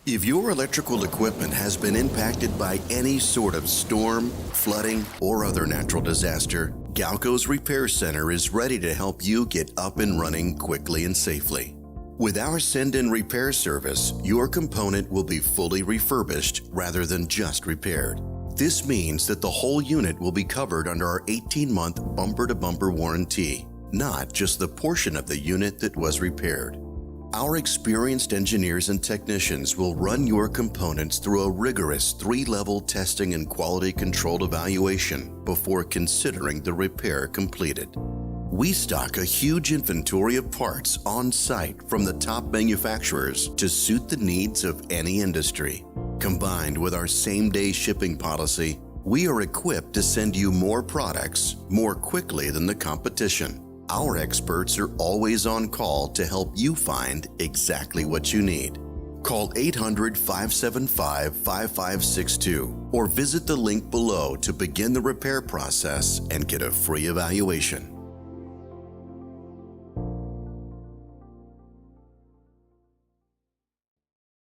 If your electrical equipment has been impacted by any sort of storm, flooding, or other natural disaster, Galco's Repair Center is ready to help you get up and running quickly and safely. With our send-in repair service, your component will be fully refurbished rather than just repaired. This means that the whole unit will be covered under our 18-month bumper-to-bumper warranty, not just the portion of the unit that was repaired. Our experienced engineers and technicians will run your components through a rigorous 3-level testing and quality control evaluation before considering the repair completed. We stock a huge inventory of parts on site from the top manufacturers to suit the needs of any industry. Combined with our same-day shipping policy, we are equipped to send you more products more quickly than the competition. Our experts are always on call to help you find exactly what you need. Call 800-575-5562 or visit the link below to begin the repair process and get a free evaluation.